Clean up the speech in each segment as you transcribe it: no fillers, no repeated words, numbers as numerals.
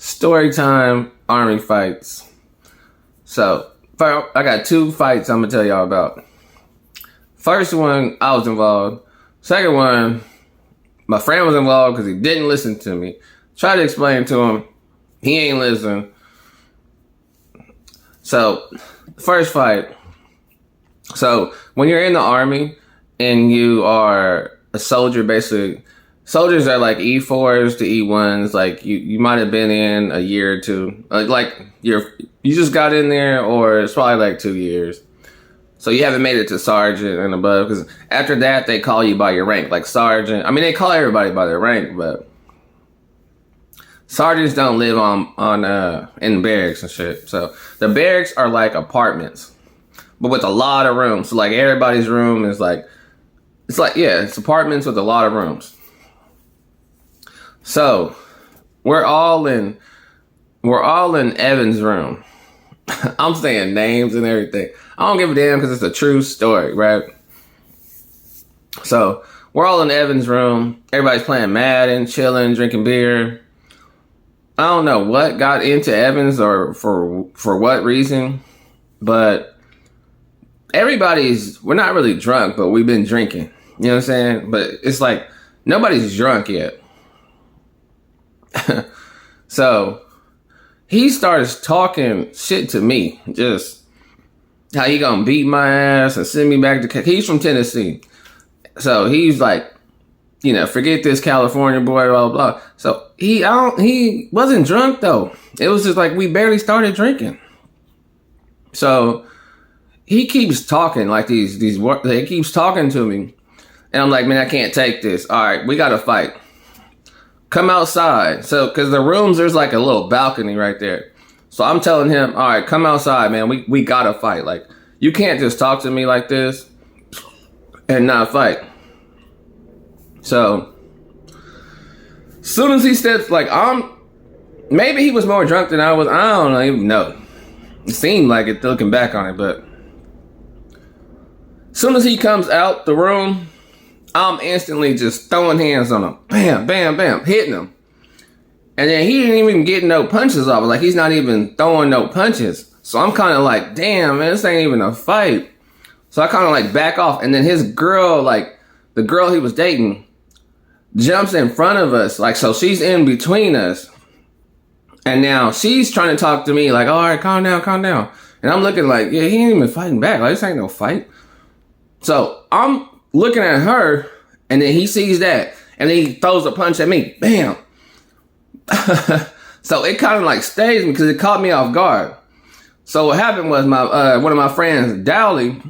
Storytime Army fights. So, I got two fights I'm gonna tell y'all about. First one, I was involved. Second one, my friend was involved because he didn't listen to me. Tried to explain to him, he ain't listen. So, first fight. So, when you're in the Army and you are a soldier, basically, soldiers are like E4s to E1s. Like you might have been in a year or two. You just got in there, or it's probably like 2 years. So you haven't made it to sergeant and above, because after that they call you by your rank, like sergeant. I mean, they call everybody by their rank, but sergeants don't live in barracks and shit. So the barracks are like apartments, but with a lot of rooms. So like everybody's room is it's apartments with a lot of rooms. So we're all in Evan's room. I'm saying names and everything. I don't give a damn because it's a true story, right? So we're all in Evan's room. Everybody's playing Madden, chilling, drinking beer. I don't know what got into Evans or for what reason, but we're not really drunk, but we've been drinking. You know what I'm saying? But it's like nobody's drunk yet. So he starts talking shit to me, just how he gonna beat my ass and send me back to. He's from Tennessee, so he's like, forget this California boy, blah blah blah. So he wasn't drunk though. It was just like we barely started drinking. So he keeps talking like he keeps talking to me, and I'm like, man, I can't take this. All right, we gotta fight. Come outside. So, because the rooms, there's like a little balcony right there. So I'm telling him, all right, come outside, man. We gotta fight. Like, you can't just talk to me like this and not fight. So, as soon as he steps, maybe he was more drunk than I was. I don't even know. It seemed like it looking back on it, but as soon as he comes out the room, I'm instantly just throwing hands on him. Bam, bam, bam, hitting him. And then he didn't even get no punches off. Like, he's not even throwing no punches. So I'm kind of like, damn, man, this ain't even a fight. So I kind of like back off. And then his girl, the girl he was dating, jumps in front of us. Like, so she's in between us. And now she's trying to talk to me like, all right, calm down, calm down. And I'm looking like, yeah, he ain't even fighting back. Like, this ain't no fight. So I'm looking at her, and then he sees that, and then he throws a punch at me. Bam. So it kind of like staged me because it caught me off guard. So what happened was one of my friends, Dowley,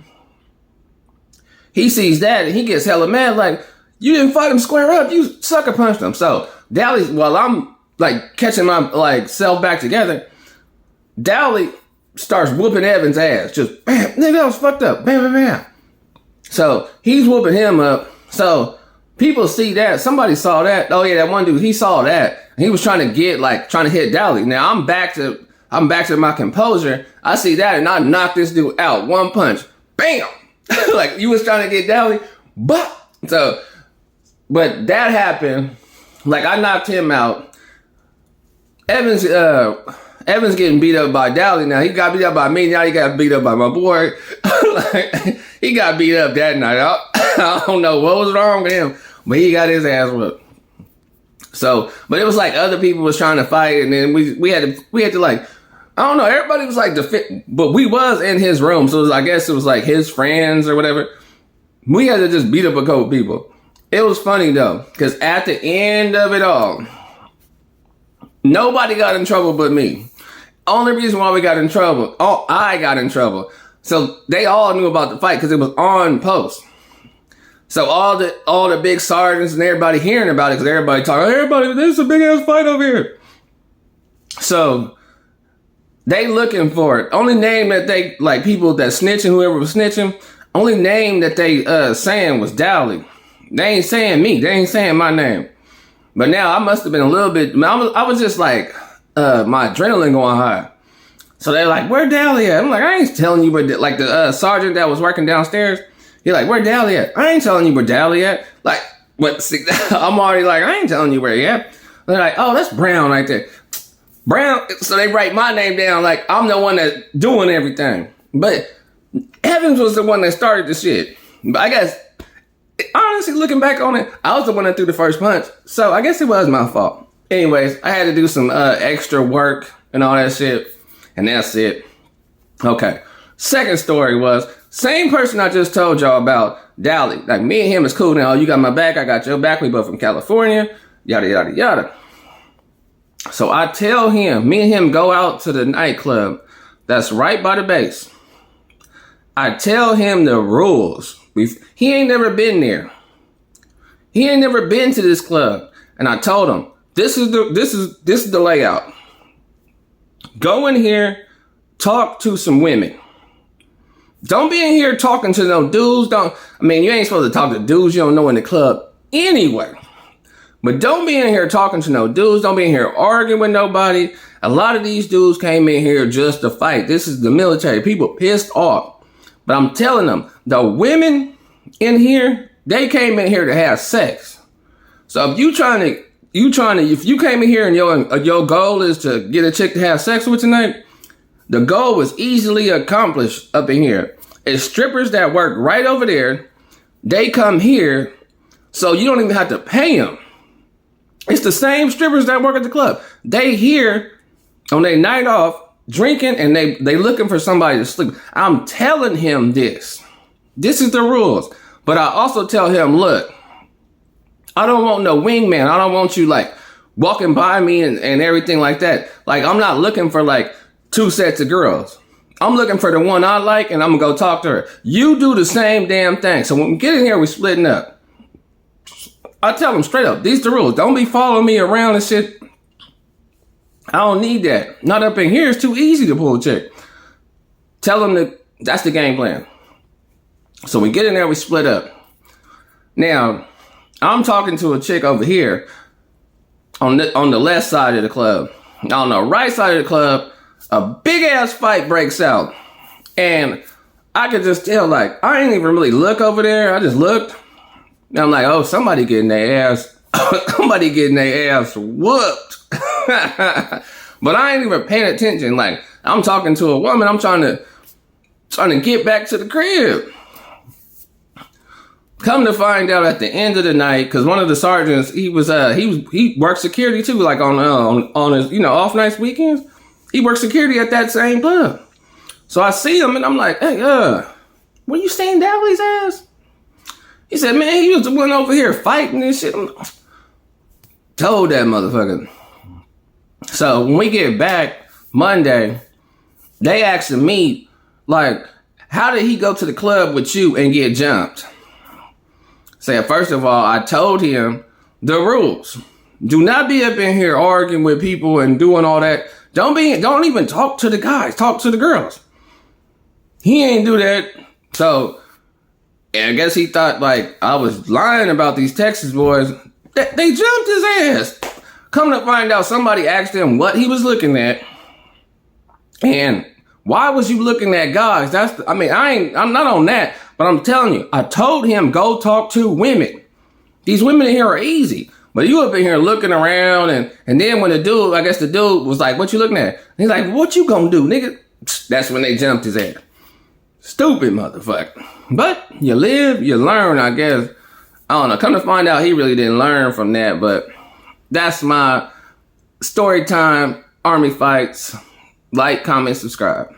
he sees that and he gets hella mad, like, you didn't fight him square up, you sucker punched him. So Dowley, while I'm like catching my self back together, Dowley starts whooping Evan's ass. Just bam, nigga, that was fucked up. Bam, bam, bam. So he's whooping him up. So people see that. Somebody saw that. Oh yeah, that one dude, he saw that. He was trying to hit Dowley. Now I'm back to my composure. I see that and I knock this dude out. One punch. Bam! Like, you was trying to get Dowley. But that happened. Like, I knocked him out. Evans getting beat up by Dowley. Now he got beat up by me. Now he got beat up by my boy. Like, he got beat up that night. I don't know what was wrong with him, but he got his ass whooped. So, but it was like other people was trying to fight, and then we had to like, I don't know. Everybody was like but we was in his room, so I guess it was like his friends or whatever. We had to just beat up a couple people. It was funny though, because at the end of it all, nobody got in trouble but me. Only reason why I got in trouble. So they all knew about the fight because it was on post. So all the big sergeants and everybody hearing about it, because everybody talking, everybody, there's a big ass fight over here. So they looking for it. Only name that they, like, people that snitching, whoever was snitching, only name that they saying was Dowley. They ain't saying me. They ain't saying my name. But now I must have been a little bit, I was just like, my adrenaline going high. So they're like, where Dowley at? I'm like, I ain't telling you where, like, the sergeant that was working downstairs, he like, where Dowley at? I ain't telling you where Dowley at. Like, what? I'm already like, I ain't telling you where he at. They're like, oh, that's Brown right there. Brown, so they write my name down like I'm the one that's doing everything. But Evans was the one that started the shit. But I guess, honestly, looking back on it, I was the one that threw the first punch. So I guess it was my fault. Anyways, I had to do some extra work and all that shit. And that's it. Okay. Second story was, same person I just told y'all about, Dally. Like, me and him is cool now. You got my back, I got your back. We both from California. Yada, yada, yada. So I tell him, me and him go out to the nightclub that's right by the base. I tell him the rules. He ain't never been there. He ain't never been to this club. And I told him, this is the layout. Go in here, talk to some women. Don't be in here talking to no dudes. You ain't supposed to talk to dudes you don't know in the club anyway. But don't be in here talking to no dudes. Don't be in here arguing with nobody. A lot of these dudes came in here just to fight. This is the military. People pissed off. But I'm telling them, the women in here, they came in here to have sex. So if if you came in here and your goal is to get a chick to have sex with tonight, the goal was easily accomplished up in here. It's strippers that work right over there. They come here, so you don't even have to pay them. It's the same strippers that work at the club. They here on their night off drinking and they looking for somebody to sleep. I'm telling him this. This is the rules. But I also tell him, look, I don't want no wingman. I don't want you like walking by me and everything like that. Like, I'm not looking for like 2 sets of girls. I'm looking for the one I like and I'm gonna go talk to her. You do the same damn thing. So when we get in here, we're splitting up. I tell them straight up, these the rules. Don't be following me around and shit. I don't need that. Not up in here. It's too easy to pull a chick. Tell them that that's the game plan. So we get in there, we split up. Now, I'm talking to a chick over here on the left side of the club. On the right side of the club, a big ass fight breaks out. And I could just tell, like, I ain't even really look over there. I just looked. And I'm like, oh, somebody getting their ass whooped. But I ain't even paying attention. Like, I'm talking to a woman. I'm trying to get back to the crib. Come to find out at the end of the night, because one of the sergeants, he worked security too, like on his off nights, weekends. He worked security at that same club. So I see him and I'm like, hey, were you staying Dally's ass? He said, man, he was the one over here fighting and shit. Told that motherfucker. So when we get back Monday, they asking me, like, how did he go to the club with you and get jumped? Say, first of all, I told him the rules. Do not be up in here arguing with people and doing all that. Don't even talk to the guys. Talk to the girls. He ain't do that. So I guess he thought like I was lying about these Texas boys. They jumped his ass. Come to find out, somebody asked him what he was looking at. And why was you looking at guys? I'm not on that, but I'm telling you, I told him go talk to women. These women in here are easy. But you up in here looking around and then when the dude was like, what you looking at? And he's like, what you gonna do, nigga? That's when they jumped his ass. Stupid motherfucker. But you live, you learn, I guess. I don't know. Come to find out, he really didn't learn from that. But that's my story time, Army fights. Like, comment, subscribe.